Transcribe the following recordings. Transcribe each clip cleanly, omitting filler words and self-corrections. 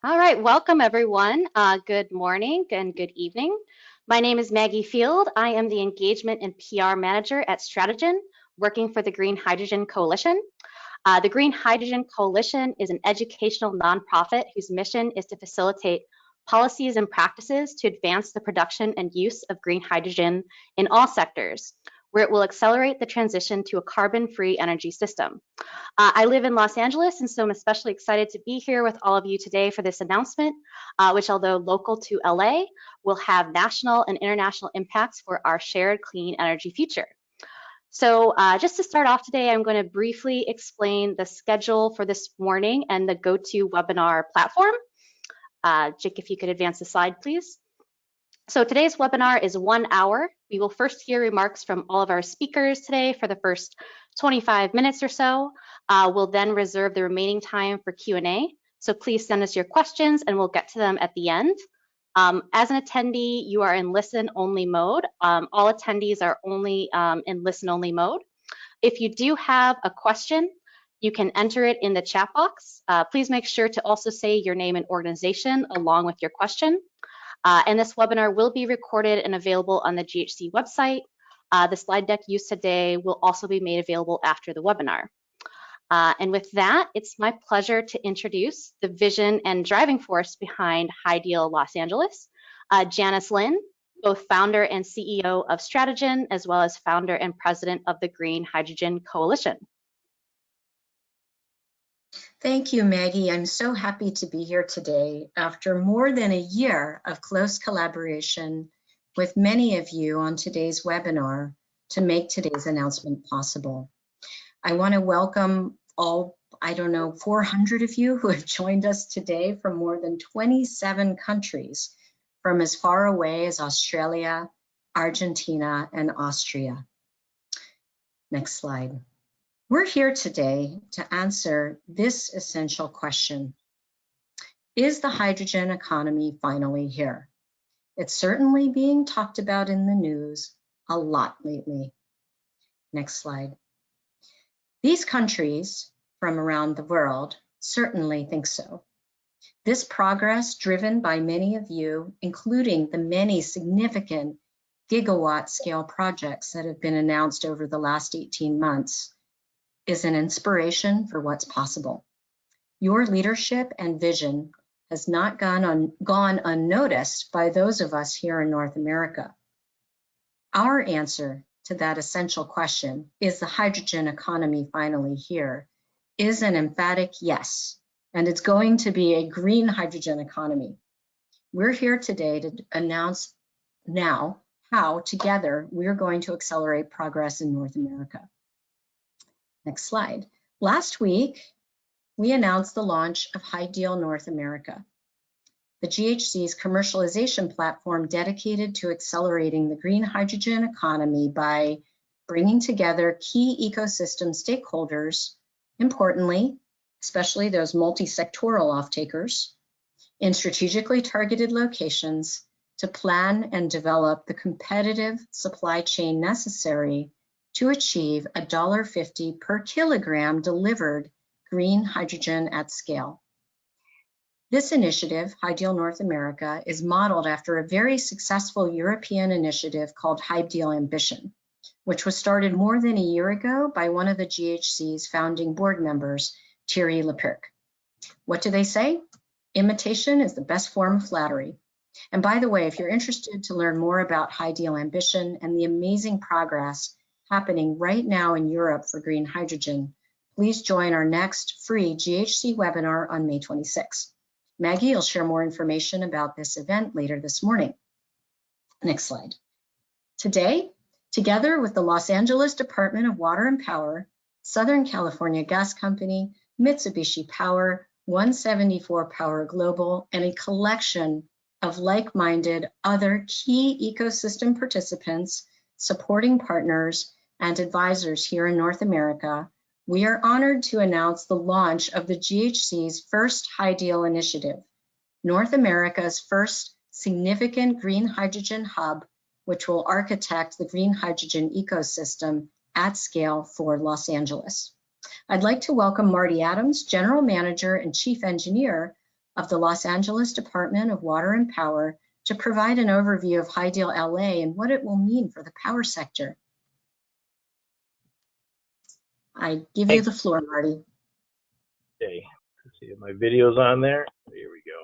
All right, welcome everyone. Good morning and good evening. My name is Maggie Field. I am the Engagement and PR Manager at Stratagen, working for the Green Hydrogen Coalition. The Green Hydrogen Coalition is an educational nonprofit whose mission is to facilitate policies and practices to advance the production and use of green hydrogen in all sectors, where it will accelerate the transition to a carbon-free energy system. I live in Los Angeles, and so I'm especially excited to be here with all of you today for this announcement, which, although local to LA, will have national and international impacts for our shared clean energy future. So just to start off today, I'm going to briefly explain the schedule for this morning and the GoToWebinar platform. Jake, if you could advance the slide, please. So today's webinar is 1 hour. We will first hear remarks from all of our speakers today for the first 25 minutes or so. We'll then reserve the remaining time for Q&A. So please send us your questions and we'll get to them at the end. As an attendee, you are in listen-only mode. All attendees are only in listen-only mode. If you do have a question, you can enter it in the chat box. Please make sure to also say your name and organization along with your question. And this webinar will be recorded and available on the GHC website. The slide deck used today will also be made available after the webinar. And with that, it's my pleasure to introduce the vision and driving force behind HyDeal Los Angeles, Janice Lin, both founder and CEO of Stratagen, as well as founder and president of the Green Hydrogen Coalition. Thank you, Maggie. I'm so happy to be here today after more than a year of close collaboration with many of you on today's webinar to make today's announcement possible. I want to welcome all, 400 of you who have joined us today from more than 27 countries, from as far away as Australia, Argentina, and Austria. Next slide. We're here today to answer this essential question. Is the hydrogen economy finally here? It's certainly being talked about in the news a lot lately. Next slide. These countries from around the world certainly think so. This progress, driven by many of you, including the many significant gigawatt scale projects that have been announced over the last 18 months, is an inspiration for what's possible. Your leadership and vision has not gone unnoticed by those of us here in North America. Our answer to that essential question, is the hydrogen economy finally here, is an emphatic yes, and it's going to be a green hydrogen economy. We're here today to announce now how together we're going to accelerate progress in North America. Next slide. Last week, we announced the launch of HyDeal North America, the GHC's commercialization platform dedicated to accelerating the green hydrogen economy by bringing together key ecosystem stakeholders, importantly, especially those multi-sectoral off-takers, in strategically targeted locations to plan and develop the competitive supply chain necessary to achieve $1.50 per kilogram delivered green hydrogen at scale. This initiative, HyDeal North America, is modeled after a very successful European initiative called HyDeal Ambition, which was started more than a year ago by one of the GHC's founding board members, Thierry Lepirc. What do they say? Imitation is the best form of flattery. And by the way, if you're interested to learn more about HyDeal Ambition and the amazing progress happening right now in Europe for green hydrogen, please join our next free GHC webinar on May 26. Maggie will share more information about this event later this morning. Next slide. Today, together with the Los Angeles Department of Water and Power, Southern California Gas Company, Mitsubishi Power, 174 Power Global, and a collection of like-minded other key ecosystem participants, supporting partners, and advisors here in North America, we are honored to announce the launch of the GHC's first HyDeal initiative, North America's first significant green hydrogen hub, which will architect the green hydrogen ecosystem at scale for Los Angeles. I'd like to welcome Marty Adams, General Manager and Chief Engineer of the Los Angeles Department of Water and Power to provide an overview of HyDeal LA and what it will mean for the power sector. I give you the floor, Marty. Okay, let's see if my video's on there. Here we go.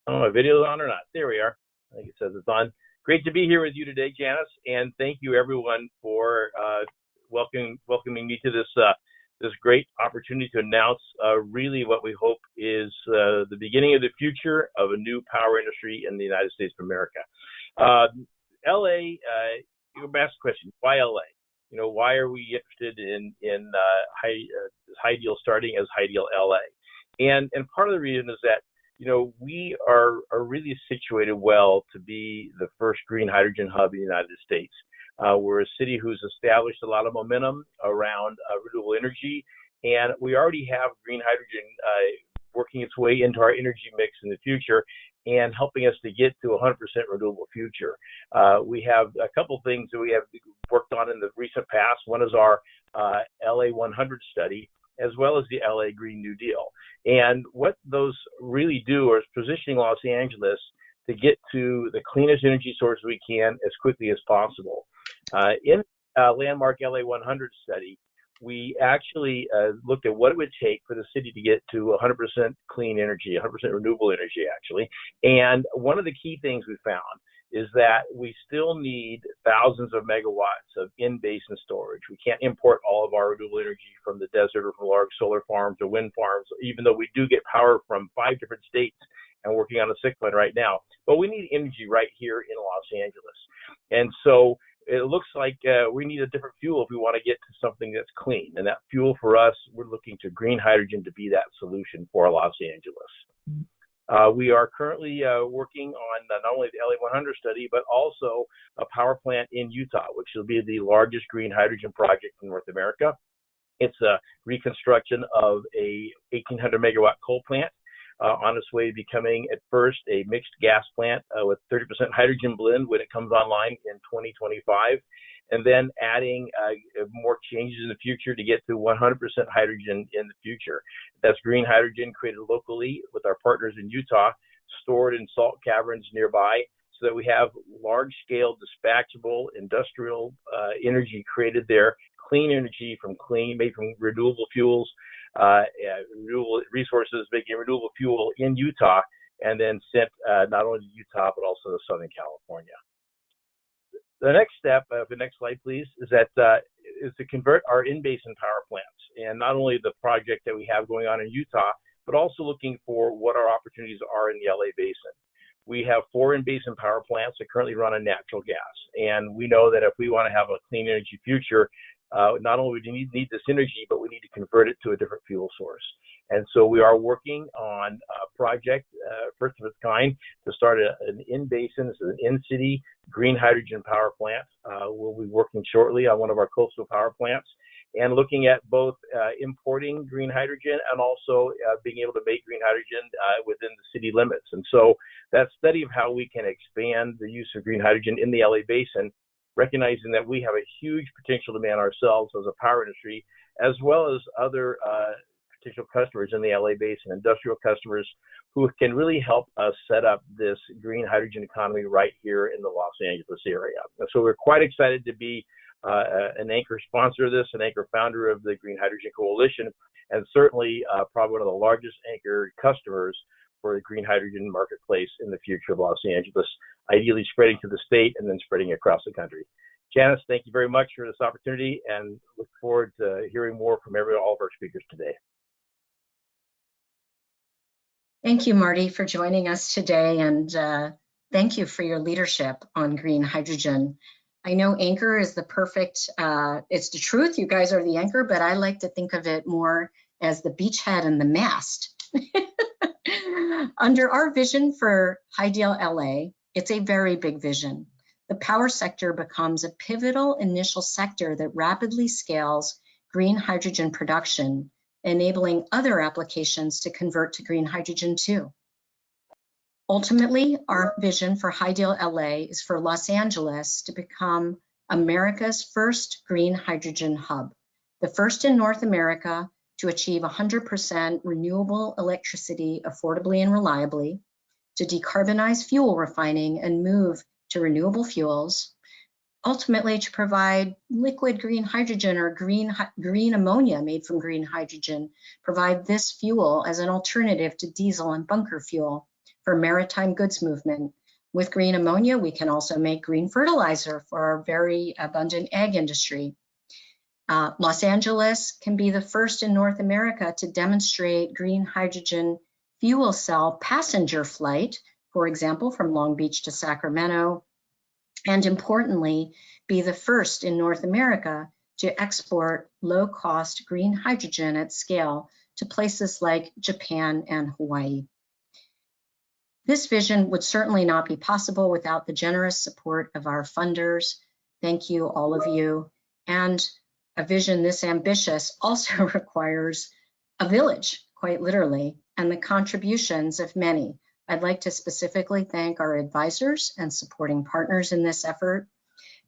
I don't know if my video's on or not. There we are. I think it says it's on. Great to be here with you today, Janice, and thank you everyone for welcoming me to this great opportunity to announce really what we hope is the beginning of the future of a new power industry in the United States of America. LA, you asked the question, why LA? You know, why are we interested in HyDeal starting as HyDeal LA? And part of the reason is that, you know, we are really situated well to be the first green hydrogen hub in the United States. We're a city who's established a lot of momentum around renewable energy, and we already have green hydrogen working its way into our energy mix in the future and helping us to get to 100% renewable future. We have a couple things that we have worked on in the recent past. One is our LA 100 study, as well as the LA Green New Deal. And what those really do is positioning Los Angeles to get to the cleanest energy source we can as quickly as possible. In landmark LA 100 study, we actually looked at what it would take for the city to get to 100% clean energy, 100% renewable energy, actually. And one of the key things we found is that we still need thousands of megawatts of in-basin storage. We can't import all of our renewable energy from the desert or from large solar farms or wind farms, even though we do get power from 5 different states and working on a 6th one right now. But we need energy right here in Los Angeles. And so it looks like we need a different fuel if we want to get to something that's clean. And that fuel for us, we're looking to green hydrogen to be that solution for Los Angeles. We are currently working on not only the LA 100 study, but also a power plant in Utah, which will be the largest green hydrogen project in North America. It's a reconstruction of a 1,800 megawatt coal plant on its way to becoming at first a mixed gas plant with 30% hydrogen blend when it comes online in 2025, and then adding more changes in the future to get to 100% hydrogen in the future. That's green hydrogen created locally with our partners in Utah, stored in salt caverns nearby, so that we have large-scale dispatchable industrial energy created there, clean energy made from renewable fuels, renewable resources, making renewable fuel in Utah, and then sent not only to Utah, but also to Southern California. The next step, the next slide, please, is to convert our in-basin power plants, and not only the project that we have going on in Utah, but also looking for what our opportunities are in the LA Basin. We have 4 in-basin power plants that currently run on natural gas, and we know that if we want to have a clean energy future, not only do we need this energy, but we need to convert it to a different fuel source. And so we are working on a project, first of its kind, to start an in-basin, this is an in-city green hydrogen power plant. We'll be working shortly on one of our coastal power plants and looking at both importing green hydrogen and also being able to make green hydrogen within the city limits. And so that study of how we can expand the use of green hydrogen in the LA Basin, recognizing that we have a huge potential demand ourselves as a power industry, as well as other potential customers in the LA Basin, industrial customers who can really help us set up this green hydrogen economy right here in the Los Angeles area. And so we're quite excited to be an anchor sponsor of this, an anchor founder of the Green Hydrogen Coalition, and certainly probably one of the largest anchor customers for the green hydrogen marketplace in the future of Los Angeles, ideally spreading to the state and then spreading across the country. Janice, thank you very much for this opportunity, and look forward to hearing more from all of our speakers today. Thank you, Marty, for joining us today, and thank you for your leadership on green hydrogen. I know anchor is the perfect, it's the truth, you guys are the anchor, but I like to think of it more as the beachhead and the mast. Under our vision for HyDeal LA, it's a very big vision. The power sector becomes a pivotal initial sector that rapidly scales green hydrogen production, enabling other applications to convert to green hydrogen too. Ultimately, our vision for HyDeal LA is for Los Angeles to become America's first green hydrogen hub, the first in North America to achieve 100% renewable electricity affordably and reliably, to decarbonize fuel refining and move to renewable fuels, ultimately to provide liquid green hydrogen or green ammonia made from green hydrogen, provide this fuel as an alternative to diesel and bunker fuel for maritime goods movement. With green ammonia, we can also make green fertilizer for our very abundant ag industry. Los Angeles can be the first in North America to demonstrate green hydrogen fuel cell passenger flight, for example, from Long Beach to Sacramento, and importantly, be the first in North America to export low-cost green hydrogen at scale to places like Japan and Hawaii. This vision would certainly not be possible without the generous support of our funders. Thank you, all of you. And a vision this ambitious also requires a village, quite literally, and the contributions of many. I'd like to specifically thank our advisors and supporting partners in this effort.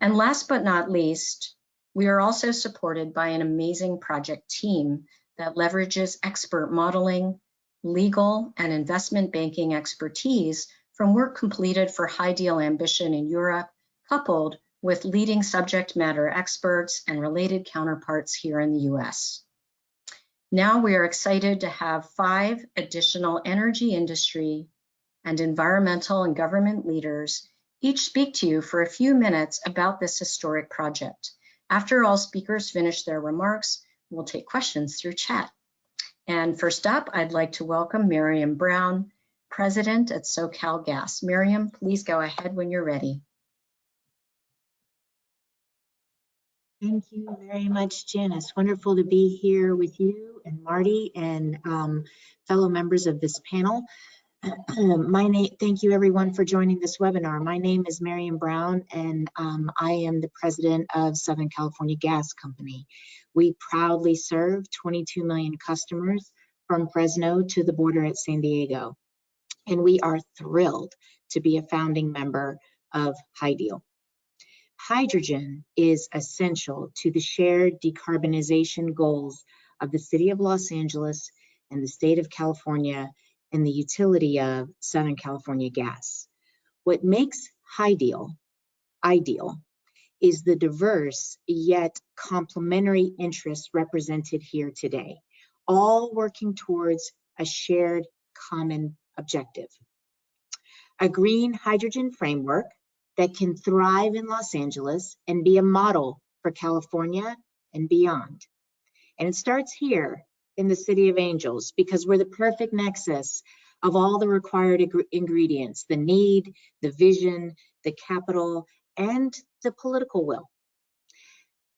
And last but not least, we are also supported by an amazing project team that leverages expert modeling, legal and investment banking expertise from work completed for HyDeal Ambition in Europe, coupled with leading subject matter experts and related counterparts here in the US. Now we are excited to have 5 additional energy industry and environmental and government leaders each speak to you for a few minutes about this historic project. After all speakers finish their remarks, we'll take questions through chat. And first up, I'd like to welcome Maryam Brown, President at SoCalGas. Maryam, please go ahead when you're ready. Thank you very much, Janice. Wonderful to be here with you and Marty and fellow members of this panel. Thank you everyone for joining this webinar. My name is Maryam Brown and I am the president of Southern California Gas Company. We proudly serve 22 million customers from Fresno to the border at San Diego. And we are thrilled to be a founding member of HyDeal. Hydrogen is essential to the shared decarbonization goals of the city of Los Angeles and the state of California and the utility of Southern California Gas. What makes HyDeal ideal is the diverse yet complementary interests represented here today, all working towards a shared common objective. A green hydrogen framework that can thrive in Los Angeles and be a model for California and beyond. And it starts here in the City of Angels because we're the perfect nexus of all the required ingredients, the need, the vision, the capital, and the political will.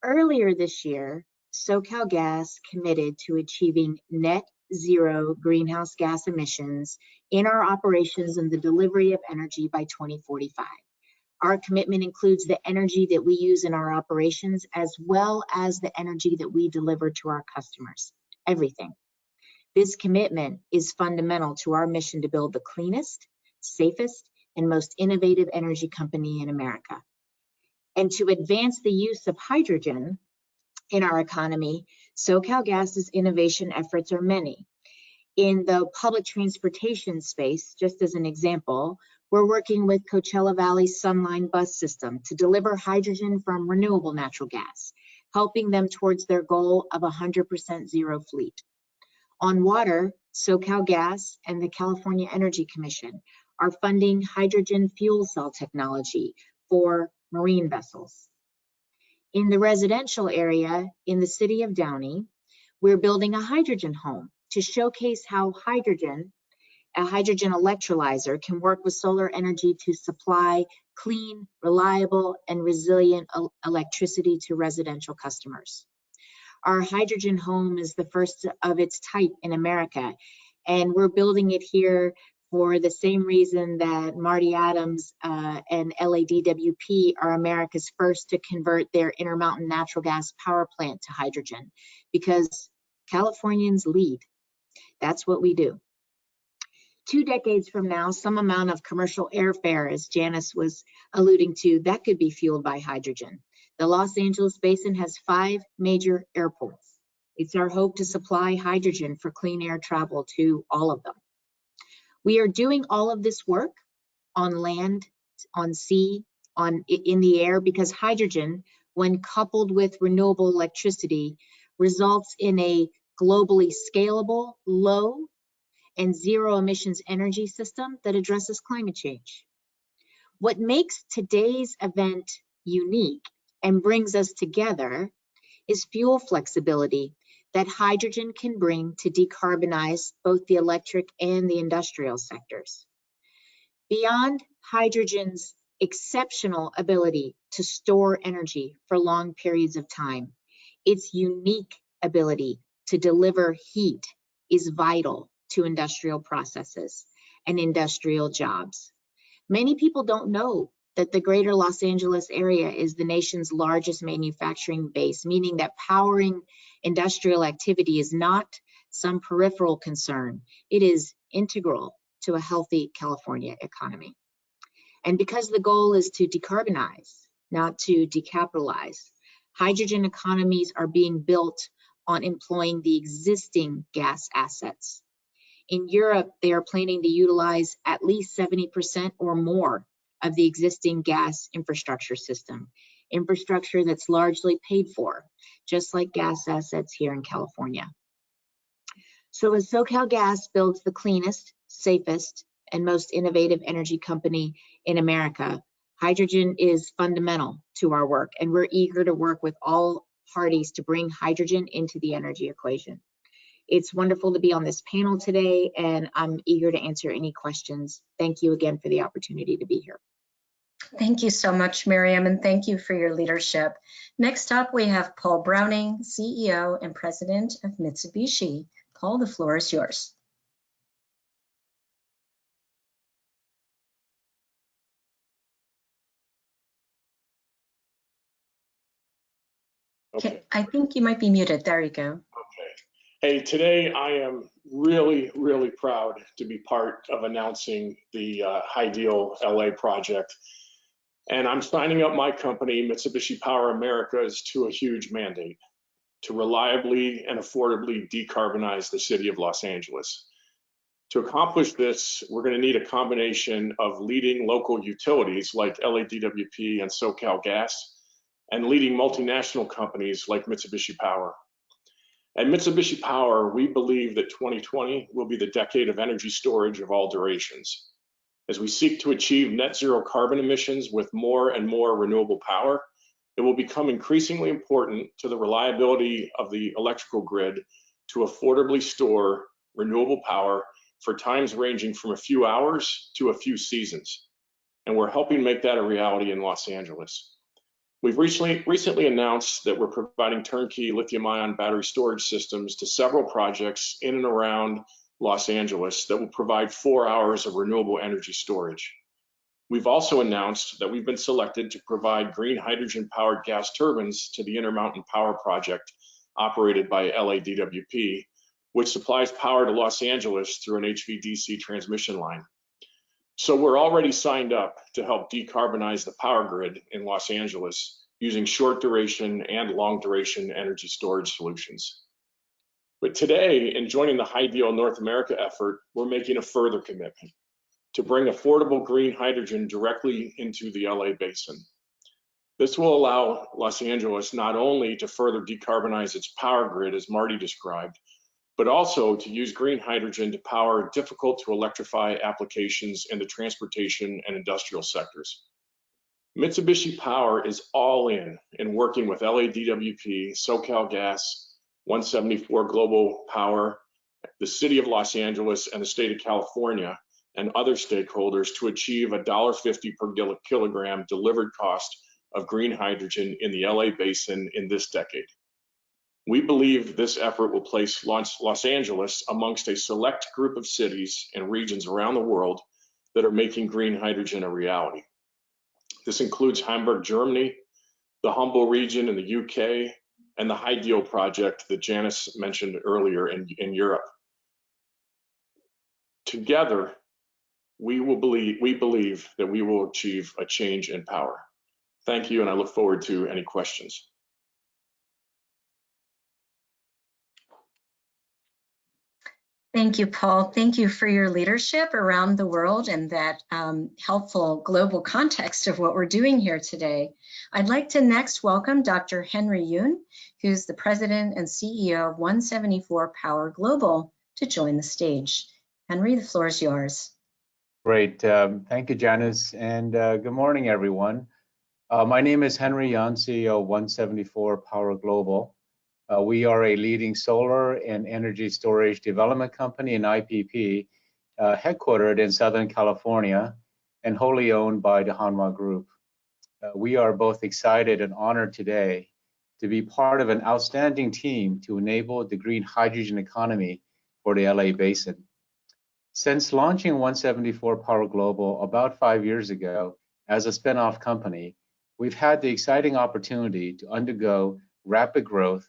Earlier this year, SoCalGas committed to achieving net zero greenhouse gas emissions in our operations and the delivery of energy by 2045. Our commitment includes the energy that we use in our operations as well as the energy that we deliver to our customers, everything. This commitment is fundamental to our mission to build the cleanest, safest, and most innovative energy company in America. And to advance the use of hydrogen in our economy, SoCalGas's innovation efforts are many. In the public transportation space, just as an example, we're working with Coachella Valley's Sunline bus system to deliver hydrogen from renewable natural gas, helping them towards their goal of 100% zero fleet. On water, SoCalGas and the California Energy Commission are funding hydrogen fuel cell technology for marine vessels. In the residential area in the city of Downey, we're building a hydrogen home to showcase how a hydrogen electrolyzer can work with solar energy to supply clean, reliable, and resilient electricity to residential customers. Our hydrogen home is the first of its type in America, and we're building it here for the same reason that Marty Adams and LADWP are America's first to convert their Intermountain natural gas power plant to hydrogen, because Californians lead. That's what we do. 2 decades from now, some amount of commercial airfare, as Janice was alluding to, that could be fueled by hydrogen. The Los Angeles Basin has 5 major airports. It's our hope to supply hydrogen for clean air travel to all of them. We are doing all of this work on land, on sea, in the air, because hydrogen, when coupled with renewable electricity, results in a globally scalable, low, and zero emissions energy system that addresses climate change. What makes today's event unique and brings us together is fuel flexibility that hydrogen can bring to decarbonize both the electric and the industrial sectors. Beyond hydrogen's exceptional ability to store energy for long periods of time, its unique ability to deliver heat is vital to industrial processes and industrial jobs. Many people don't know that the greater Los Angeles area is the nation's largest manufacturing base, meaning that powering industrial activity is not some peripheral concern. It is integral to a healthy California economy. And because the goal is to decarbonize, not to decapitalize, hydrogen economies are being built on employing the existing gas assets. In Europe, they are planning to utilize at least 70% or more of the existing gas infrastructure system, infrastructure that's largely paid for, just like gas assets here in California. So as SoCalGas builds the cleanest, safest, and most innovative energy company in America, hydrogen is fundamental to our work, and we're eager to work with all parties to bring hydrogen into the energy equation. It's wonderful to be on this panel today, and I'm eager to answer any questions. Thank you again for the opportunity to be here. Thank you so much, Maryam, and thank you for your leadership. Next up, we have Paul Browning, CEO and President of Mitsubishi. Paul, the floor is yours. Okay. I think you might be muted. There you go. Okay. Hey, today I am really, really proud to be part of announcing the HyDeal LA project. And I'm signing up my company, Mitsubishi Power Americas, to a huge mandate to reliably and affordably decarbonize the city of Los Angeles. To accomplish this, we're going to need a combination of leading local utilities like LADWP and SoCalGas, and leading multinational companies like Mitsubishi Power. At Mitsubishi Power, we believe that 2020 will be the decade of energy storage of all durations. As we seek to achieve net zero carbon emissions with more and more renewable power, it will become increasingly important to the reliability of the electrical grid to affordably store renewable power for times ranging from a few hours to a few seasons. And we're helping make that a reality in Los Angeles. We've recently announced that we're providing turnkey lithium-ion battery storage systems to several projects in and around Los Angeles that will provide 4 hours of renewable energy storage. We've also announced that we've been selected to provide green hydrogen-powered gas turbines to the Intermountain Power Project operated by LADWP, which supplies power to Los Angeles through an HVDC transmission line. So we're already signed up to help decarbonize the power grid in Los Angeles using short duration and long duration energy storage solutions. But today, in joining the HyDeal North America effort, we're making a further commitment to bring affordable green hydrogen directly into the LA Basin. This will allow Los Angeles not only to further decarbonize its power grid, as Marty described, but also to use green hydrogen to power difficult to electrify applications in the transportation and industrial sectors. Mitsubishi Power is all in working with LADWP, SoCalGas, 174 Global Power, the City of Los Angeles, and the State of California, and other stakeholders to achieve $1.50 per kilogram delivered cost of green hydrogen in the LA Basin in this decade. We believe this effort will place Los Angeles amongst a select group of cities and regions around the world that are making green hydrogen a reality. This includes Hamburg, Germany, the Humble region in the UK, and the HyDeal project that Janice mentioned earlier in Europe. Together, we believe that we will achieve a change in power. Thank you, and I look forward to any questions. Thank you, Paul. Thank you for your leadership around the world and that helpful global context of what we're doing here today. I'd like to next welcome Dr. Henry Yoon, who's the President and CEO of 174 Power Global, to join the stage. Henry, the floor is yours. Great. Thank you, Janice, and good morning, everyone. My name is Henry Yoon, CEO of 174 Power Global. We are a leading solar and energy storage development company in IPP, headquartered in Southern California and wholly owned by the Hanwha Group. We are both excited and honored today to be part of an outstanding team to enable the green hydrogen economy for the LA Basin. Since launching 174 Power Global about 5 years ago as a spin-off company, we've had the exciting opportunity to undergo rapid growth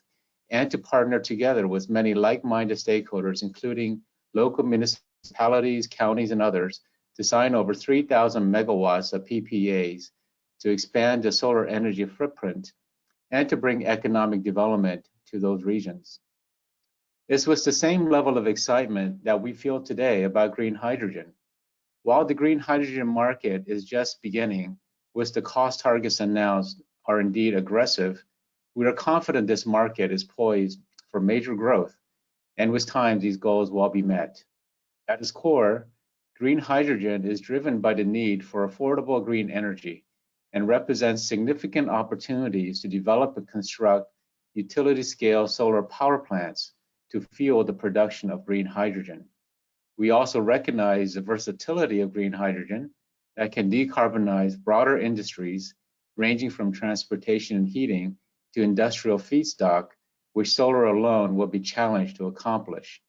and to partner together with many like-minded stakeholders, including local municipalities, counties, and others, to sign over 3,000 megawatts of PPAs to expand the solar energy footprint and to bring economic development to those regions. This was the same level of excitement that we feel today about green hydrogen. While the green hydrogen market is just beginning, with the cost targets announced are indeed aggressive, we are confident this market is poised for major growth, and with time, these goals will be met. At its core, green hydrogen is driven by the need for affordable green energy and represents significant opportunities to develop and construct utility-scale solar power plants to fuel the production of green hydrogen. We also recognize the versatility of green hydrogen that can decarbonize broader industries, ranging from transportation and heating to industrial feedstock, which solar alone will be challenged to accomplish.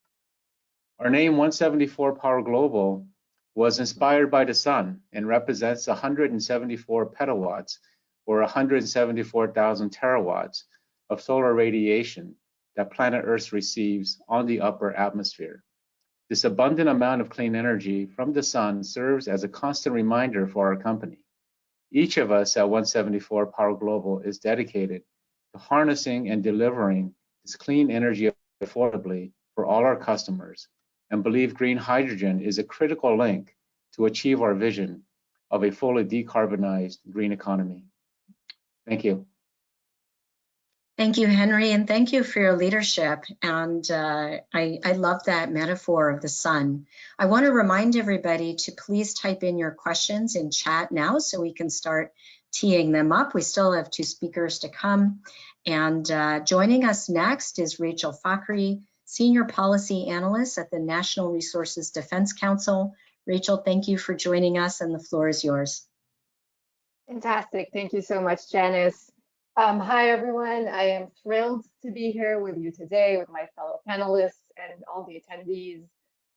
Our name 174 Power Global was inspired by the sun and represents 174 petawatts or 174,000 terawatts of solar radiation that planet Earth receives on the upper atmosphere. This abundant amount of clean energy from the sun serves as a constant reminder for our company. Each of us at 174 Power Global is dedicated to harnessing and delivering this clean energy affordably for all our customers, and believe green hydrogen is a critical link to achieve our vision of a fully decarbonized green economy. Thank you. Thank you, Henry, and thank you for your leadership. And I love that metaphor of the sun. I want to remind everybody to please type in your questions in chat now so we can start teeing them up. We still have 2 speakers to come. And joining us next is Rachel Fakhri, Senior Policy Analyst at the National Resources Defense Council. Rachel, thank you for joining us, and the floor is yours. Fantastic. Thank you so much, Janice. Hi, everyone. I am thrilled to be here with you today with my fellow panelists and all the attendees.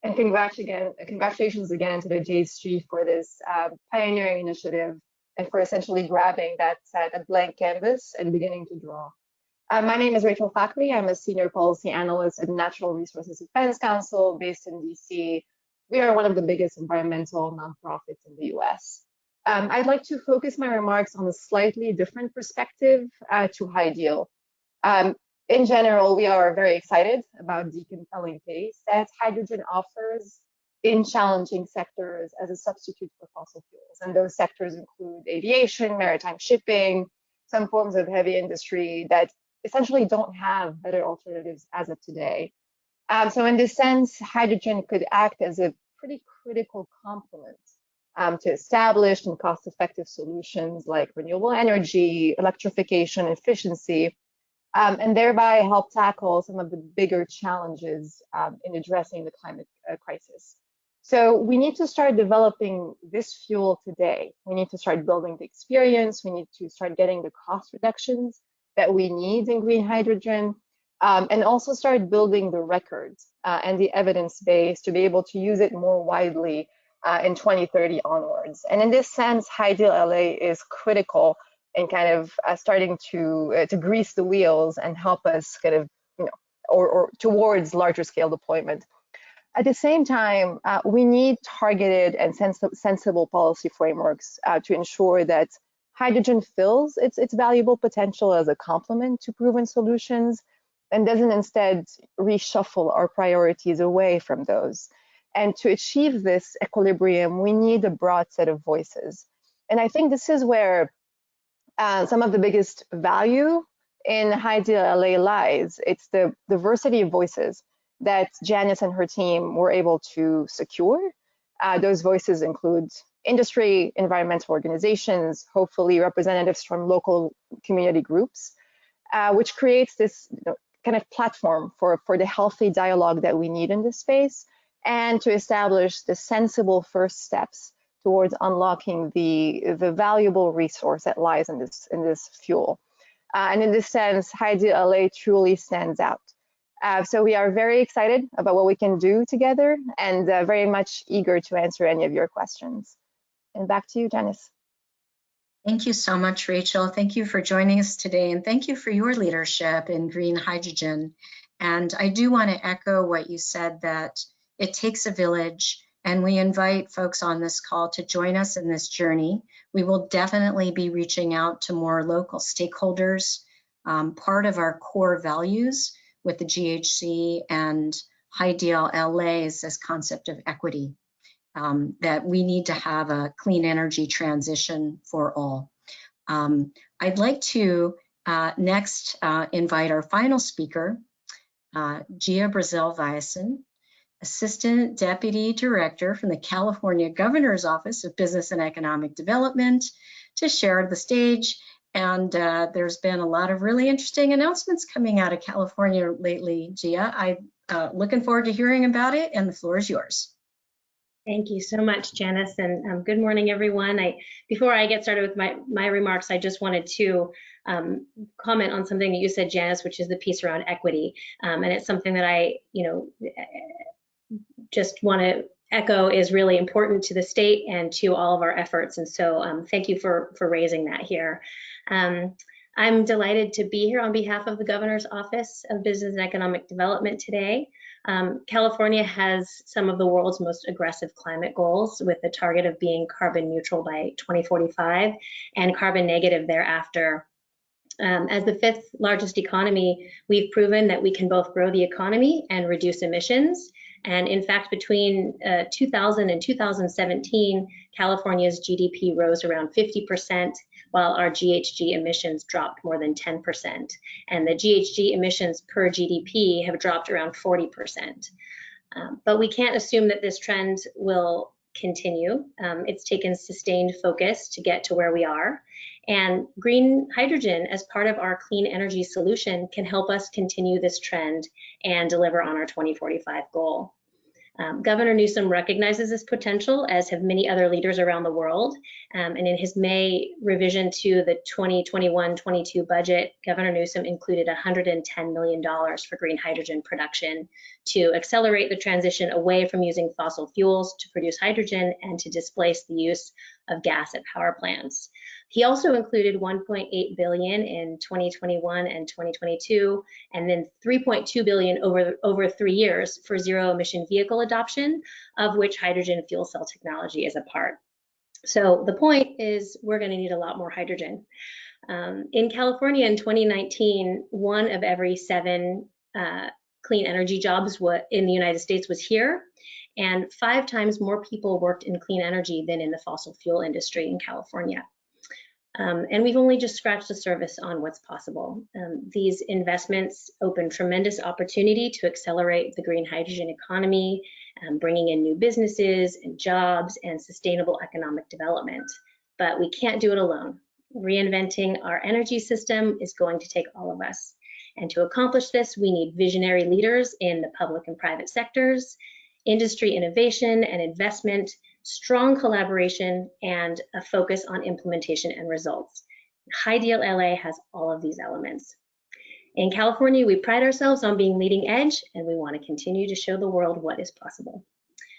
And congratulations again to the JSG for this pioneering initiative and for essentially grabbing that blank canvas and beginning to draw. My name is Rachel Fakhri. I'm a Senior Policy Analyst at the Natural Resources Defense Council based in DC. We are one of the biggest environmental nonprofits in the US. I'd like to focus my remarks on a slightly different perspective to HyDeal. In general, we are very excited about the compelling case that hydrogen offers in challenging sectors as a substitute for fossil fuels. And those sectors include aviation, maritime shipping, some forms of heavy industry that essentially don't have better alternatives as of today. So in this sense, hydrogen could act as a pretty critical complement to established and cost-effective solutions like renewable energy, electrification, efficiency, and thereby help tackle some of the bigger challenges in addressing the climate crisis. So we need to start developing this fuel today. We need to start building the experience. We need to start getting the cost reductions that we need in green hydrogen, and also start building the records and the evidence base to be able to use it more widely in 2030 onwards. And in this sense, HyDeal LA is critical in kind of starting to grease the wheels and help us kind of, or towards larger scale deployment. At the same time, we need targeted and sensible policy frameworks to ensure that hydrogen fills its valuable potential as a complement to proven solutions, and doesn't instead reshuffle our priorities away from those. And to achieve this equilibrium, we need a broad set of voices. And I think this is where some of the biggest value in HyDeal LA lies. It's the diversity of voices that Janice and her team were able to secure. Those voices include industry, environmental organizations, hopefully representatives from local community groups, which creates this kind of platform for the healthy dialogue that we need in this space, and to establish the sensible first steps towards unlocking the valuable resource that lies in this fuel. And in this sense, HyDeal LA truly stands out. So we are very excited about what we can do together, and very much eager to answer any of your questions. And back to you, Janice. Thank you so much, Rachel. Thank you for joining us today, and thank you for your leadership in green hydrogen. And I do want to echo what you said, that it takes a village, and we invite folks on this call to join us in this journey. We will definitely be reaching out to more local stakeholders. Part of our core values with the GHC and HyDeal LA is this concept of equity. That we need to have a clean energy transition for all. I'd like to next invite our final speaker, Gia Brazil-Viason, Assistant Deputy Director from the California Governor's Office of Business and Economic Development, to share the stage. And there's been a lot of really interesting announcements coming out of California lately, Gia. I'm looking forward to hearing about it, and the floor is yours. Thank you so much, Janice, and good morning, everyone. Before I get started with my remarks, I just wanted to comment on something that you said, Janice, which is the piece around equity, and it's something that I, just want to echo is really important to the state and to all of our efforts. And so, thank you for raising that here. I'm delighted to be here on behalf of the Governor's Office of Business and Economic Development today. California has some of the world's most aggressive climate goals, with the target of being carbon neutral by 2045 and carbon negative thereafter. As the 5th largest economy, we've proven that we can both grow the economy and reduce emissions. And in fact, between 2000 and 2017, California's GDP rose around 50%, while our GHG emissions dropped more than 10%. And the GHG emissions per GDP have dropped around 40%. But we can't assume that this trend will continue. It's taken sustained focus to get to where we are. And green hydrogen, as part of our clean energy solution, can help us continue this trend and deliver on our 2045 goal. Governor Newsom recognizes this potential, as have many other leaders around the world. And in his May revision to the 2021-22 budget, Governor Newsom included $110 million for green hydrogen production to accelerate the transition away from using fossil fuels to produce hydrogen and to displace the use of gas at power plants. He also included $1.8 billion in 2021 and 2022, and then $3.2 billion over 3 years for zero emission vehicle adoption, of which hydrogen fuel cell technology is a part. So the point is, we're going to need a lot more hydrogen. In California in 2019, 1 of every 7 clean energy jobs in the United States was here, and 5 times more people worked in clean energy than in the fossil fuel industry in California. And we've only just scratched the surface on what's possible. These investments open tremendous opportunity to accelerate the green hydrogen economy, bringing in new businesses and jobs and sustainable economic development. But we can't do it alone. Reinventing our energy system is going to take all of us. And to accomplish this, we need visionary leaders in the public and private sectors, industry innovation and investment, strong collaboration, and a focus on implementation and results. HyDeal LA has all of these elements. In California, we pride ourselves on being leading edge, and we want to continue to show the world what is possible.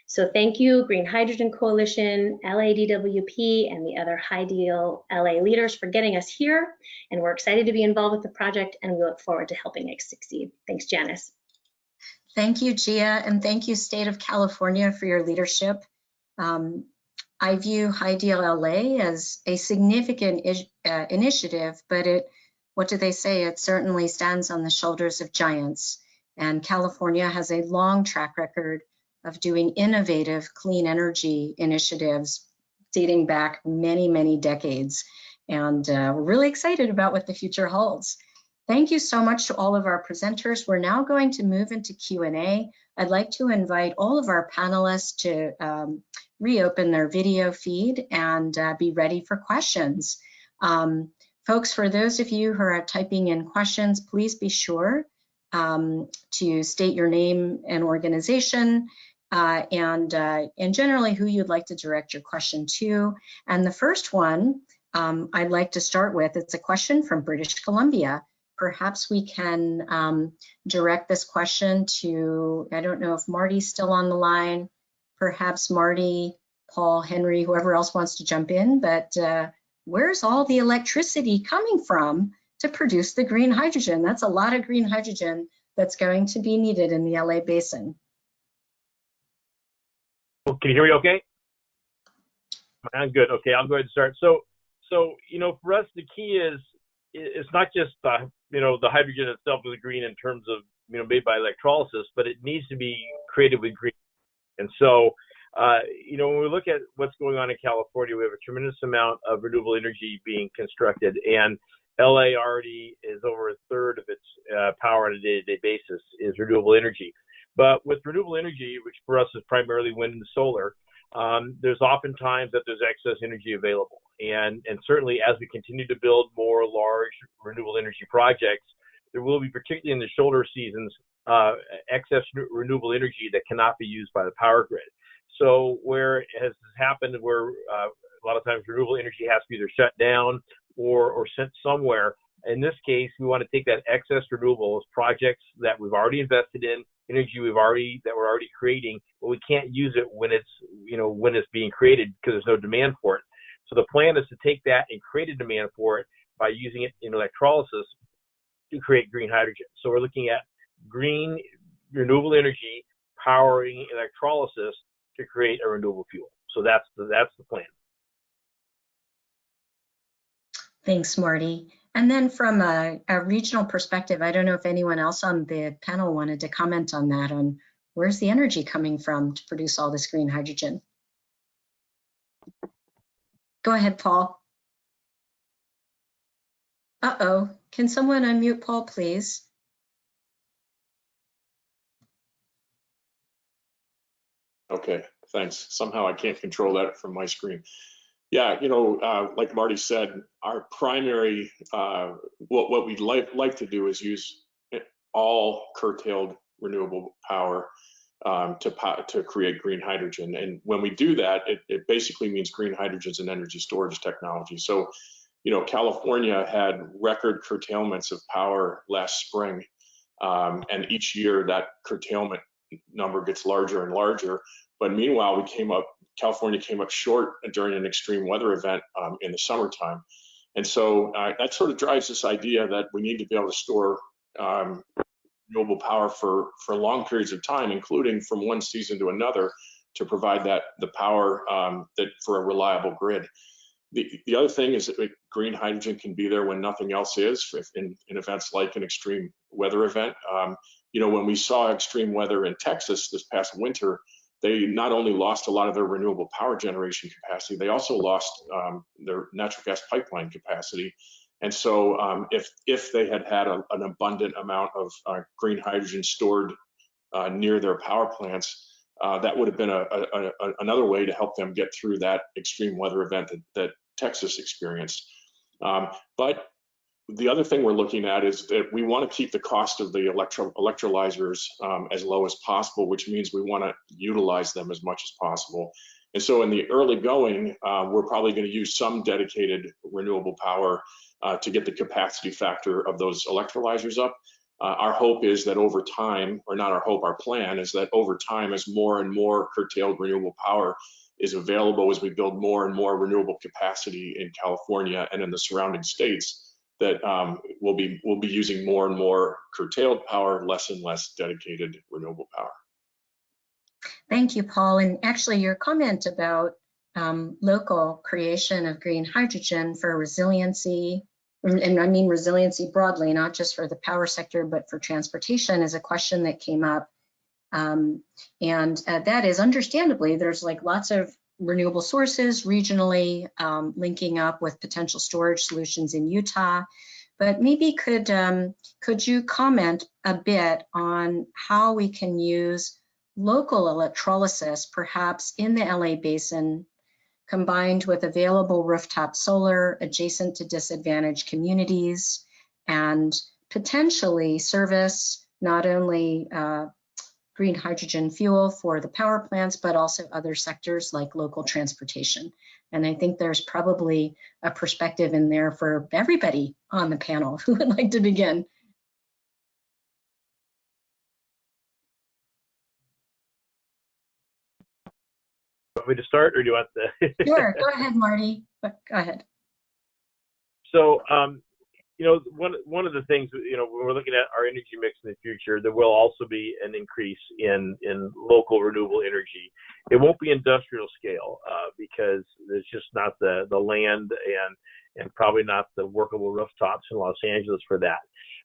So thank you, Green Hydrogen Coalition, LADWP, and the other HyDeal LA leaders for getting us here. And we're excited to be involved with the project, and we look forward to helping it succeed. Thanks, Janice. Thank you, Gia, and thank you, State of California, for your leadership. I view HyDeal LA as a significant initiative, but it what do they say? It certainly stands on the shoulders of giants. And California has a long track record of doing innovative clean energy initiatives dating back many, many decades. And we're really excited about what the future holds. Thank you so much to all of our presenters. We're now going to move into Q&A. I'd like to invite all of our panelists to reopen their video feed and be ready for questions. Folks, for those of you who are typing in questions, please be sure to state your name and organization and generally who you'd like to direct your question to. And the first one I'd like to start with, it's a question from British Columbia. Perhaps we can direct this question to, I don't know if Marty's still on the line, perhaps Marty, Paul, Henry, whoever else wants to jump in, but where's all the electricity coming from to produce the green hydrogen? That's a lot of green hydrogen that's going to be needed in the LA Basin. Well, can you hear me okay? I'm good. Okay, I'll go ahead and start. So you know, for us, the key is it's not just you know, the hydrogen itself is green in terms of, you know, made by electrolysis, but it needs to be created with green. And so you know, when we look at what's going on in California, we have a tremendous amount of renewable energy being constructed, and LA already is over a third of its power on a day-to-day basis is renewable energy. But with renewable energy, which for us is primarily wind and solar, there's oftentimes that there's excess energy available. And certainly as we continue to build more large renewable energy projects, there will be, particularly in the shoulder seasons, excess renewable energy that cannot be used by the power grid. So where it has happened, where a lot of times renewable energy has to be either shut down or sent somewhere, in this case, we want to take that excess renewables projects that we've already invested in, energy that we're already creating, but we can't use it when it's, you know, when it's being created because there's no demand for it. So the plan is to take that and create a demand for it by using it in electrolysis to create green hydrogen. So we're looking at green renewable energy powering electrolysis to create a renewable fuel. So that's the plan. Thanks, Marty. And then from a regional perspective, I don't know if anyone else on the panel wanted to comment on that, on where's the energy coming from to produce all this green hydrogen? Go ahead, Paul. Uh-oh, can someone unmute Paul, please? Okay, thanks. Somehow I can't control that from my screen. Yeah, you know, like Marty said, our primary, what we'd like to do is use all curtailed renewable power to create green hydrogen. And when we do that, it basically means green hydrogen is an energy storage technology. So, you know, California had record curtailments of power last spring. And each year that curtailment number gets larger and larger. But meanwhile, California came up short during an extreme weather event in the summertime. And so that sort of drives this idea that we need to be able to store renewable power for long periods of time, including from one season to another, to provide the power that for a reliable grid. The other thing is that green hydrogen can be there when nothing else is, in events like an extreme weather event. You know, when we saw extreme weather in Texas this past winter, they not only lost a lot of their renewable power generation capacity, they also lost their natural gas pipeline capacity. And so if they had an abundant amount of green hydrogen stored near their power plants, that would have been another way to help them get through that extreme weather event that Texas experienced. But the other thing we're looking at is that we want to keep the cost of the electrolyzers as low as possible, which means we want to utilize them as much as possible. And so in the early going, we're probably going to use some dedicated renewable power to get the capacity factor of those electrolyzers up. Our hope is that over time, or not our hope, our plan is that over time, as more and more curtailed renewable power is available, as we build more and more renewable capacity in California and in the surrounding states, that we'll be using more and more curtailed power, less and less dedicated renewable power. Thank you, Paul. And actually your comment about local creation of green hydrogen for resiliency and I mean resiliency broadly, not just for the power sector, but for transportation, is a question that came up. That is understandably, there's like lots of renewable sources regionally linking up with potential storage solutions in Utah. But maybe could you comment a bit on how we can use local electrolysis, perhaps in the LA Basin, combined with available rooftop solar adjacent to disadvantaged communities, and potentially service not only green hydrogen fuel for the power plants, but also other sectors like local transportation. And I think there's probably a perspective in there for everybody on the panel who would like to begin. Want me to start, or do you want the? Sure, go ahead, Marty. Go ahead. So, you know, one of the things, you know, when we're looking at our energy mix in the future, there will also be an increase in local renewable energy. It won't be industrial scale because there's just not the land and probably not the workable rooftops in Los Angeles for that.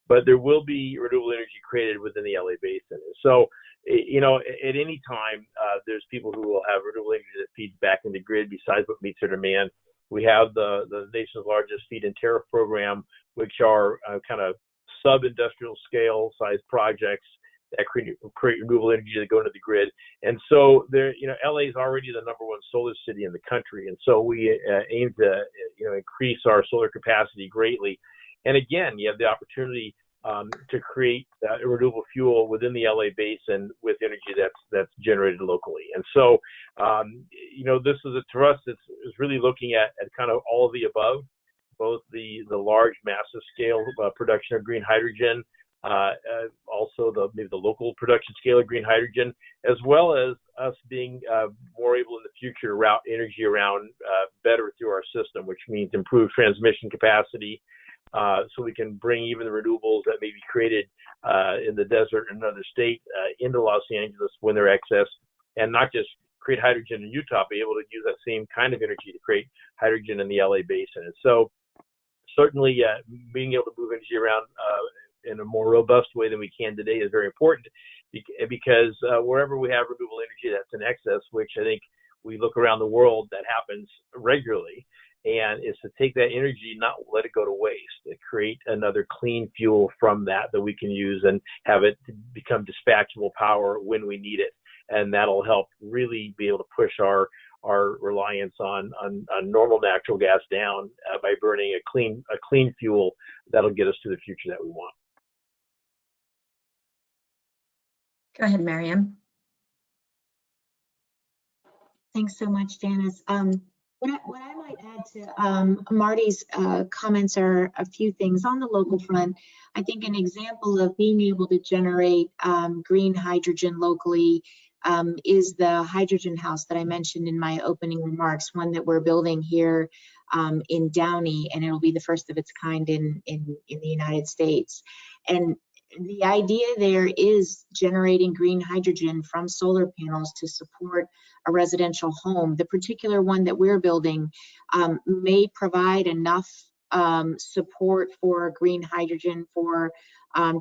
But there will be renewable energy created within the LA Basin. So, you know, at any time, there's people who will have renewable energy that feeds back into the grid besides what meets their demand. We have the nation's largest feed-in tariff program, which are kind of sub-industrial scale size projects that create renewable energy that go into the grid. And so there, you know, LA is already the #1 solar city in the country. And so we aim to, you know, increase our solar capacity greatly. And again, you have the opportunity to create renewable fuel within the LA Basin with energy that's generated locally. And so, you know, this is to us, it's really looking at kind of all of the above, both the large, massive scale production of green hydrogen, also maybe the local production scale of green hydrogen, as well as us being more able in the future to route energy around better through our system, which means improved transmission capacity, so we can bring even the renewables that may be created in the desert in another state into Los Angeles when they're excess, and not just create hydrogen in Utah, be able to use that same kind of energy to create hydrogen in the LA Basin. And so certainly being able to move energy around in a more robust way than we can today is very important, because wherever we have renewable energy that's in excess, which I think we look around the world, that happens regularly, and is to take that energy, not let it go to waste, to create another clean fuel from that we can use and have it become dispatchable power when we need it. And that'll help really be able to push our reliance on normal natural gas down by burning a clean fuel that'll get us to the future that we want. Go ahead, Maryam. Thanks so much, Janice. What I might add to Marty's comments are a few things. On the local front, I think an example of being able to generate green hydrogen locally is the hydrogen house that I mentioned in my opening remarks, one that we're building here in Downey, and it'll be the first of its kind in the United States. And the idea there is generating green hydrogen from solar panels to support a residential home. The particular one that we're building may provide enough support for green hydrogen for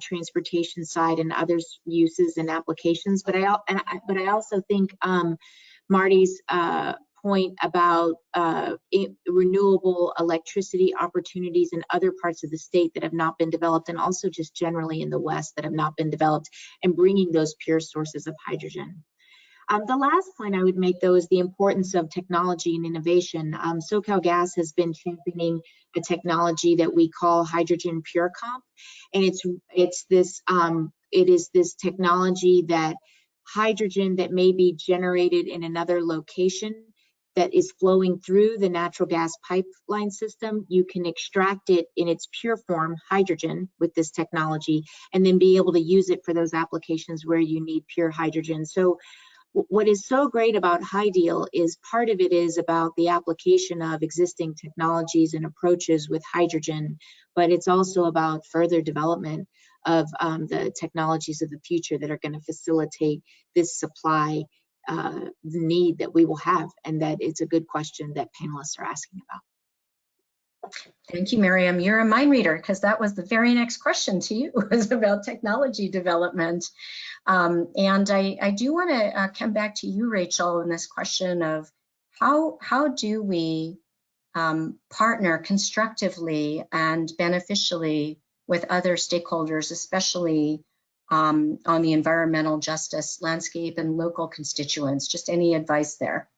transportation side and other uses and applications. But I also think Marty's point about renewable electricity opportunities in other parts of the state that have not been developed, and also just generally in the West that have not been developed, and bringing those pure sources of hydrogen. The last point I would make, though, is the importance of technology and innovation. SoCalGas has been championing a technology that we call hydrogen pure comp, and it is this technology that hydrogen that may be generated in another location that is flowing through the natural gas pipeline system, you can extract it in its pure form, hydrogen, with this technology, and then be able to use it for those applications where you need pure hydrogen. So what is so great about HyDeal is part of it is about the application of existing technologies and approaches with hydrogen, but it's also about further development of the technologies of the future that are going to facilitate this supply need that we will have, and that it's a good question that panelists are asking about. Thank you, Maryam. You're a mind reader because that was the very next question to you was about technology development. And I do want to come back to you, Rachel, in this question of how do we partner constructively and beneficially with other stakeholders, especially on the environmental justice landscape and local constituents? Just any advice there?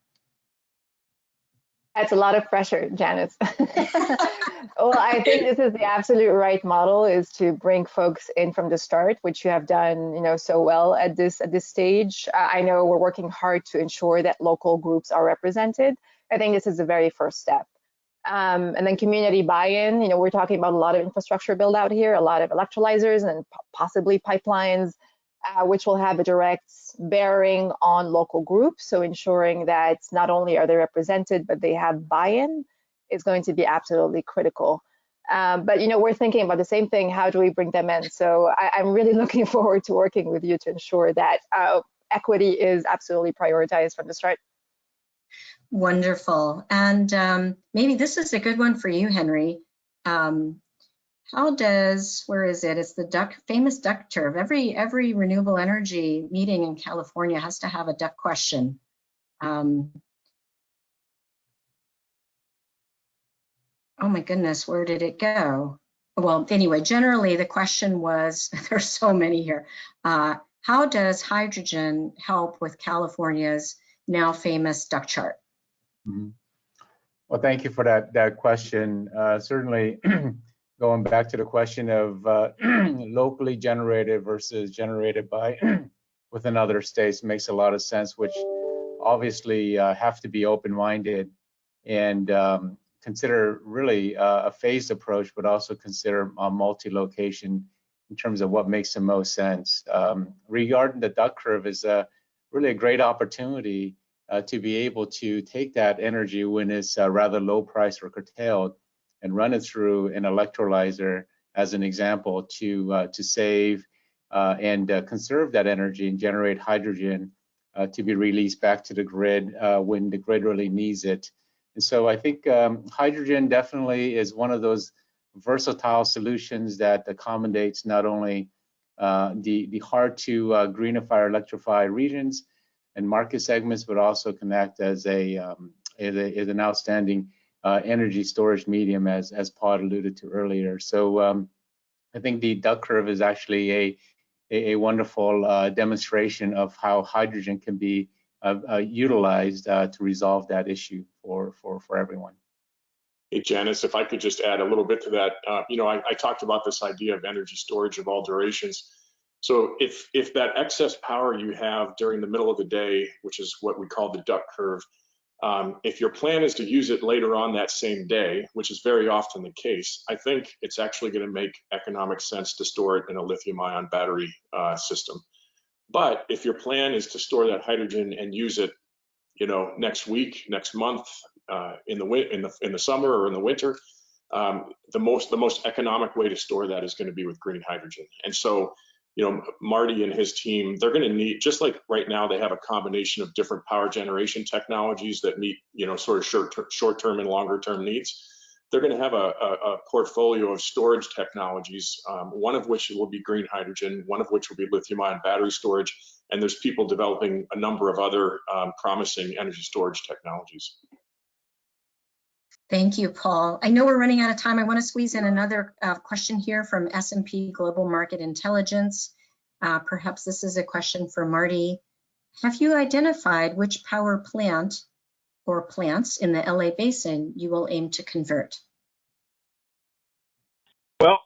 That's a lot of pressure, Janice. Well, I think this is the absolute right model, is to bring folks in from the start, which you have done, so well at this stage. I know we're working hard to ensure that local groups are represented. I think this is the very first step. And then community buy-in, we're talking about a lot of infrastructure build out here, a lot of electrolyzers and possibly pipelines, which will have a direct bearing on local groups. So ensuring that not only are they represented, but they have buy-in is going to be absolutely critical. But we're thinking about the same thing. How do we bring them in? So I'm really looking forward to working with you to ensure that equity is absolutely prioritized from the start. Wonderful. And maybe this is a good one for you, Henry. Where is it? It's the famous duck curve. Every renewable energy meeting in California has to have a duck question. Oh my goodness, where did it go? Well, anyway, generally the question was, there's so many here. How does hydrogen help with California's now famous duck chart? Mm-hmm. Well, thank you for that question. Certainly, going back to the question of locally generated versus generated by within other states makes a lot of sense, which obviously have to be open-minded and consider really a phased approach, but also consider a multi-location in terms of what makes the most sense. Regarding the duck curve is really a great opportunity to be able to take that energy when it's rather low price or curtailed and run it through an electrolyzer as an example to save and conserve that energy and generate hydrogen to be released back to the grid when the grid really needs it. And so I think hydrogen definitely is one of those versatile solutions that accommodates not only the hard to greenify or electrify regions and market segments, but also can act as an outstanding energy storage medium, as Paul alluded to earlier. So I think the duck curve is actually a wonderful demonstration of how hydrogen can be utilized to resolve that issue for everyone. Hey, Janice, if I could just add a little bit to that. I talked about this idea of energy storage of all durations. So if that excess power you have during the middle of the day, which is what we call the duck curve, if your plan is to use it later on that same day, which is very often the case, I think it's actually going to make economic sense to store it in a lithium-ion battery system. But if your plan is to store that hydrogen and use it, next week, next month, in the summer or in the winter, the most economic way to store that is going to be with green hydrogen. And so, Marty and his team, they're going to need, just like right now, they have a combination of different power generation technologies that meet, sort of short-term and longer-term needs. They're going to have a portfolio of storage technologies, one of which will be green hydrogen, one of which will be lithium-ion battery storage, and there's people developing a number of other promising energy storage technologies. Thank you, Paul. I know we're running out of time. I want to squeeze in another question here from S&P Global Market Intelligence. Perhaps this is a question for Marty. Have you identified which power plant or plants in the LA Basin you will aim to convert? Well,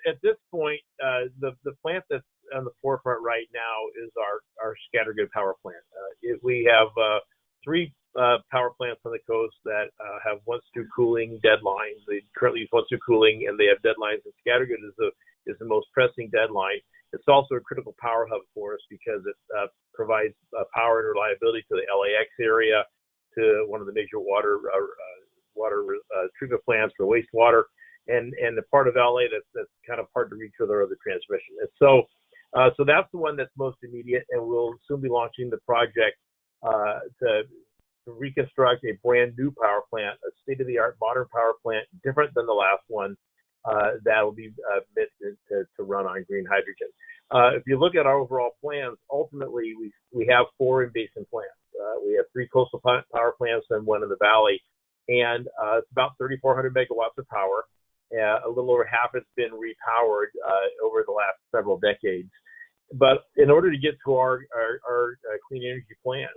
at this point, the plant that's on the forefront right now is our scattergood power plant. We have 3 power plants on the coast that have once-through cooling deadlines. They currently use once-through cooling, and they have deadlines. And scattergood is the most pressing deadline. It's also a critical power hub for us because it provides power and reliability to the LAX area, to one of the major water treatment plants for wastewater, and the part of LA that's kind of hard to reach with our other transmission. And so that's the one that's most immediate, and we'll soon be launching the project to reconstruct a brand new power plant, a state-of-the-art modern power plant, different than the last one, that will be meant to run on green hydrogen. If you look at our overall plans, ultimately we have 4 in-basin plants. We have 3 coastal power plants and 1 in the valley, and it's about 3,400 megawatts of power. A little over half has been repowered over the last several decades. But in order to get to our clean energy plans,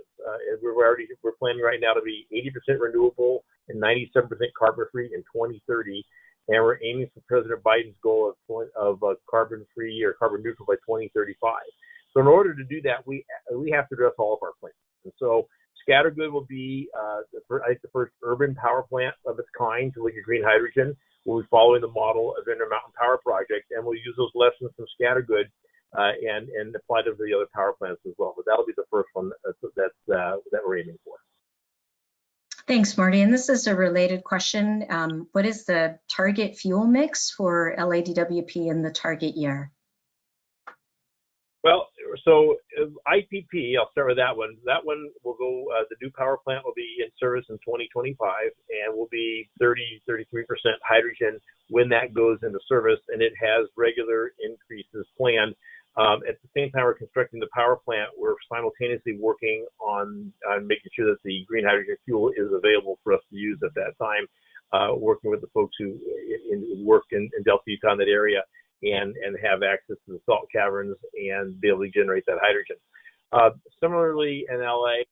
we're planning right now to be 80% renewable and 97% carbon-free in 2030, and we're aiming for President Biden's goal of carbon-free or carbon neutral by 2035. So in order to do that, we have to address all of our plants. And so Scattergood will be the first urban power plant of its kind to look at green hydrogen. We'll be following the model of Intermountain Power Project, and we'll use those lessons from Scattergood and apply them to the other power plants as well. But that'll be the first one that we're aiming for. Thanks, Marty. And this is a related question. What is the target fuel mix for LADWP in the target year? Well, so IPP, I'll start with that one. That one will go, the new power plant will be in service in 2025 and will be 33% hydrogen when that goes into service, and it has regular increases planned. At the same time we're constructing the power plant, we're simultaneously working on making sure that the green hydrogen fuel is available for us to use at that time, working with the folks who work in Delta, Utah, in that area, and have access to the salt caverns and be able to generate that hydrogen. Similarly, in LA,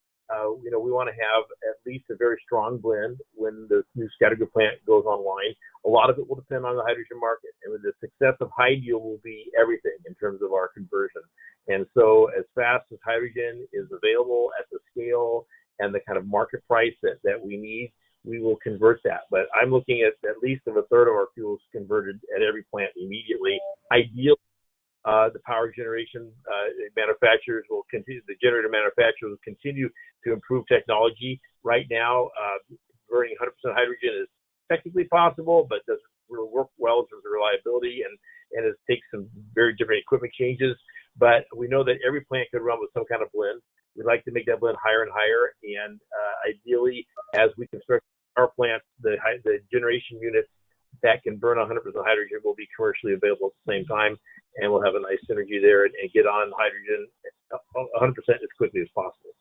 we want to have at least a very strong blend when the new Scattergood plant goes online. A lot of it will depend on the hydrogen market, and with the success of HyDeal will be everything in terms of our conversion. And so as fast as hydrogen is available at the scale and the kind of market price that we need, we will convert that. But I'm looking at least a third of our fuels converted at every plant immediately. Ideally, the power generation manufacturers will continue, the generator manufacturers will continue to improve technology. Right now, converting 100% hydrogen is technically possible, but doesn't really work well in terms of reliability, and it takes some very different equipment changes. But we know that every plant could run with some kind of blend. We'd like to make that blend higher and higher, and ideally, as we construct our plants, the generation units that can burn 100% hydrogen will be commercially available at the same time, and we'll have a nice synergy there and get on hydrogen 100% as quickly as possible.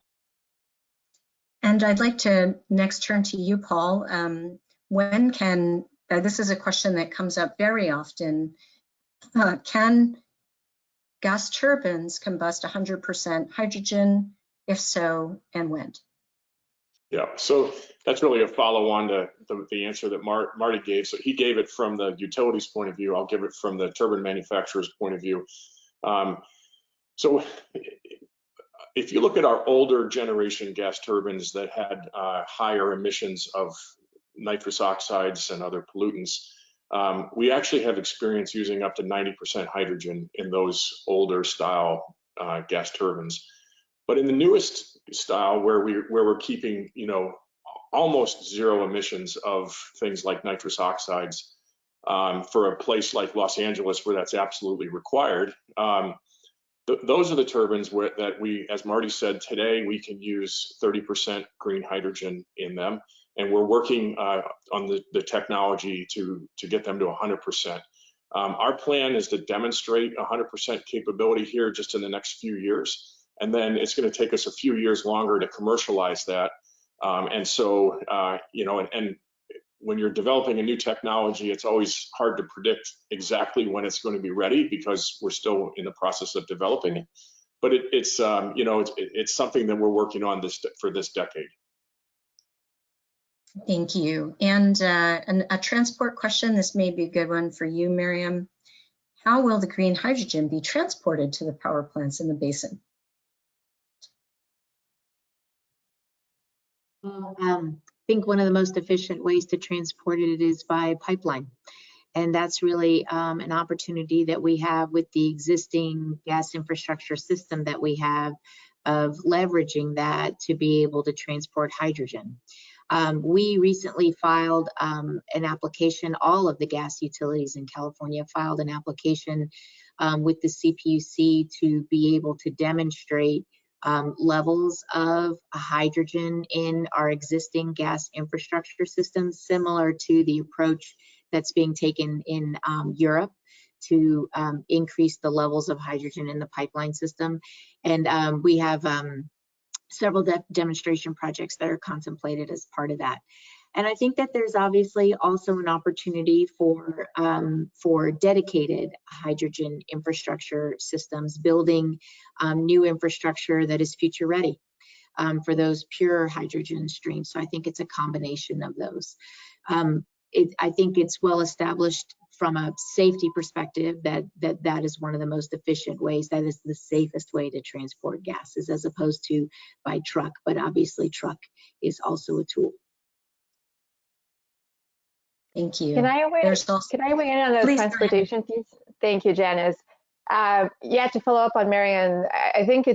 And I'd like to next turn to you, Paul. When can, this is a question that comes up very often, can gas turbines combust 100% hydrogen? If so, and when? Yeah, so that's really a follow-on to the answer that Marty gave. So he gave it from the utilities point of view. I'll give it from the turbine manufacturer's point of view. So if you look at our older generation gas turbines that had higher emissions of nitrous oxides and other pollutants, we actually have experience using up to 90% hydrogen in those older style gas turbines. But in the newest style, where we're keeping, almost zero emissions of things like nitrous oxides, for a place like Los Angeles where that's absolutely required, those are the turbines that we, as Marty said, today we can use 30% green hydrogen in them, and we're working on the technology to get them to 100%. Our plan is to demonstrate 100% capability here just in the next few years. And then it's going to take us a few years longer to commercialize that. And so, and when you're developing a new technology, it's always hard to predict exactly when it's going to be ready because we're still in the process of developing it. But it's something that we're working on for this decade. Thank you. And a transport question, this may be a good one for you, Maryam. How will the green hydrogen be transported to the power plants in the basin? I think one of the most efficient ways to transport it is by pipeline. And that's really an opportunity that we have with the existing gas infrastructure system that we have of leveraging that to be able to transport hydrogen. We recently filed an application, all of the gas utilities in California filed an application with the CPUC to be able to demonstrate levels of hydrogen in our existing gas infrastructure systems, similar to the approach that's being taken in Europe to increase the levels of hydrogen in the pipeline system. And we have several demonstration projects that are contemplated as part of that. And I think that there's obviously also an opportunity for dedicated hydrogen infrastructure systems, building new infrastructure that is future ready for those pure hydrogen streams. So I think it's a combination of those. I think it's well established from a safety perspective that is one of the most efficient ways, that is the safest way to transport gases as opposed to by truck, but obviously truck is also a tool. Thank you. Can I weigh in on the Please, transportation piece? Thank you, Janice. Yeah, to follow up on Maryam, I think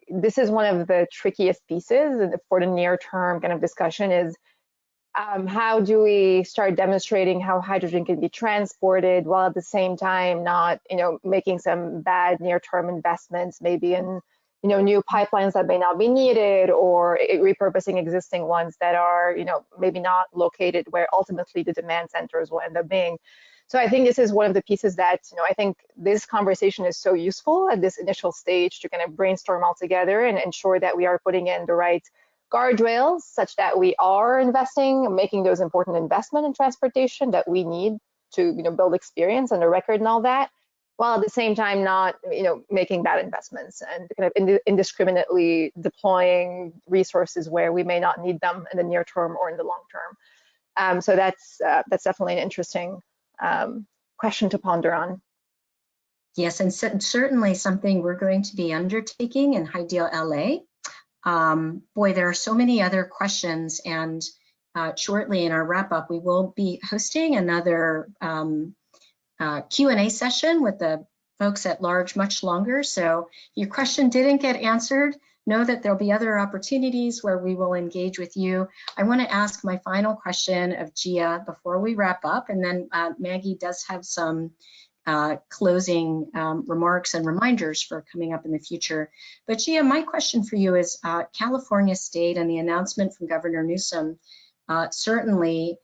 this is one of the trickiest pieces for the near term kind of discussion is how do we start demonstrating how hydrogen can be transported while at the same time not, making some bad near-term investments, maybe in, new pipelines that may not be needed, or repurposing existing ones that are, maybe not located where ultimately the demand centers will end up being. So I think this is one of the pieces that, I think this conversation is so useful at this initial stage to kind of brainstorm all together and ensure that we are putting in the right guardrails such that we are investing, making those important investment in transportation that we need to, build experience and a record and all that, while at the same time not, making bad investments and kind of indiscriminately deploying resources where we may not need them in the near term or in the long term. So that's definitely an interesting question to ponder on. Yes, and certainly something we're going to be undertaking in HyDeal LA. Boy, there are so many other questions, and shortly in our wrap-up, we will be hosting another Q&A session with the folks at large much longer. So if your question didn't get answered, know that there'll be other opportunities where we will engage with you. I want to ask my final question of Gia before we wrap up, and then Maggie does have some closing remarks and reminders for coming up in the future. But Gia, my question for you is California State and the announcement from Governor Newsom certainly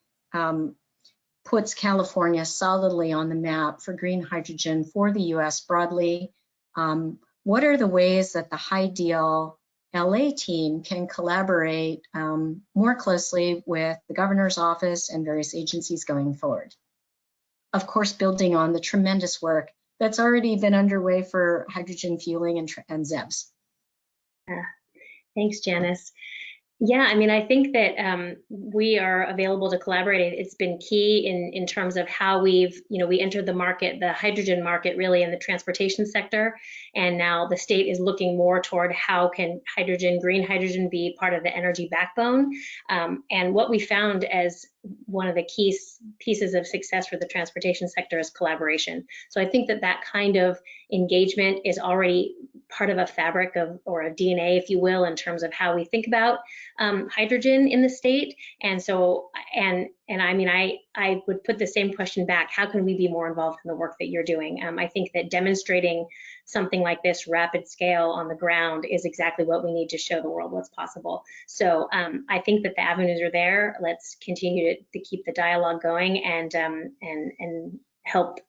puts California solidly on the map for green hydrogen for the US broadly. What are the ways that the HyDeal LA team can collaborate more closely with the governor's office and various agencies going forward? Of course, building on the tremendous work that's already been underway for hydrogen fueling and ZEBs. Yeah. Thanks, Janice. Yeah, I mean, I think that we are available to collaborate. It's been key in terms of how we've, we entered the market, the hydrogen market, really in the transportation sector. And now the state is looking more toward how can hydrogen, green hydrogen, be part of the energy backbone. And what we found as one of the key pieces of success for the transportation sector is collaboration. So I think that that kind of engagement is already part of a fabric of, or a DNA, if you will, in terms of how we think about hydrogen in the state. And so, and I mean, I would put the same question back. How can we be more involved in the work that you're doing? I think that demonstrating something like this rapid scale on the ground is exactly what we need to show the world what's possible. So I think that the avenues are there. Let's continue to keep the dialogue going and help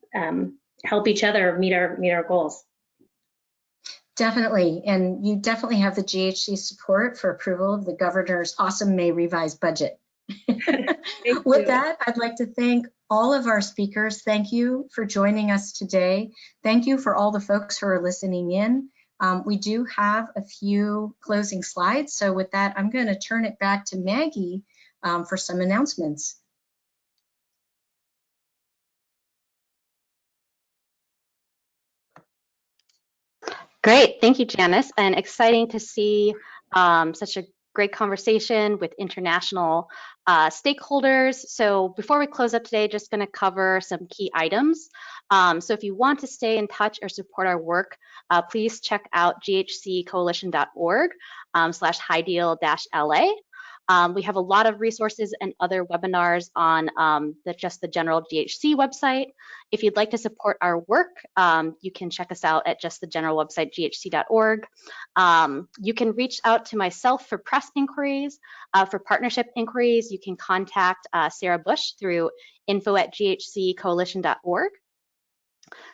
each other meet our goals. Definitely, and you definitely have the GHC support for approval of the governor's awesome May revised budget. With that, I'd like to thank all of our speakers. Thank you for joining us today. Thank you for all the folks who are listening in. We do have a few closing slides. So with that, I'm going to turn it back to Maggie for some announcements. Great, thank you, Janice, and exciting to see such a great conversation with international stakeholders. So before we close up today, just going to cover some key items. So if you want to stay in touch or support our work, please check out ghccoalition.org/HyDeal-LA. We have a lot of resources and other webinars on just the general GHC website. If you'd like to support our work, you can check us out at just the general website, ghc.org. You can reach out to myself for press inquiries. For partnership inquiries, you can contact Sarah Bush through info@ghccoalition.org.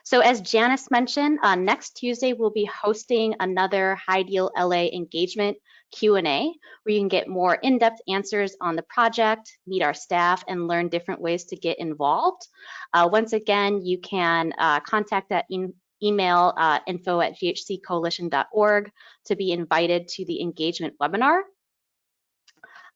So as Janice mentioned, next Tuesday we'll be hosting another HyDeal LA engagement Q&A where you can get more in-depth answers on the project, meet our staff, and learn different ways to get involved. Once again, you can contact that email info@ghccoalition.org to be invited to the engagement webinar.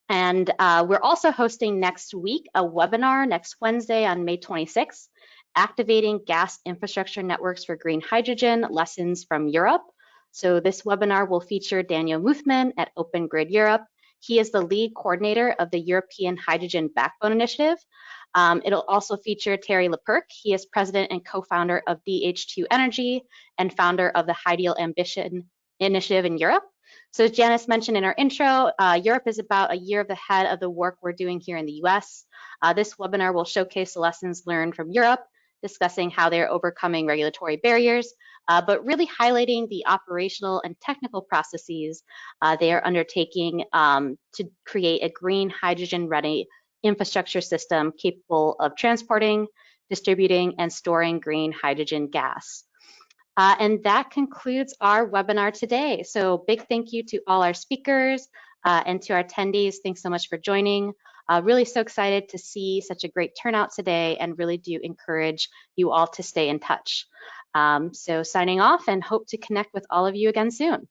And we're also hosting next week a webinar next Wednesday on May 26th, Activating Gas Infrastructure Networks for Green Hydrogen, Lessons from Europe. So this webinar will feature Daniel Muthman at Open Grid Europe. He is the lead coordinator of the European Hydrogen Backbone Initiative. It'll also feature Terry Leperk. He is president and co-founder of DH2 Energy and founder of the HyDeal Ambition Initiative in Europe. So as Janice mentioned in our intro, Europe is about a year ahead of the work we're doing here in the US. This webinar will showcase the lessons learned from Europe, discussing how they're overcoming regulatory barriers, but really highlighting the operational and technical processes they are undertaking to create a green hydrogen-ready infrastructure system capable of transporting, distributing, and storing green hydrogen gas. And that concludes our webinar today. So big thank you to all our speakers and to our attendees. Thanks so much for joining. Really so excited to see such a great turnout today and really do encourage you all to stay in touch. So signing off and hope to connect with all of you again soon.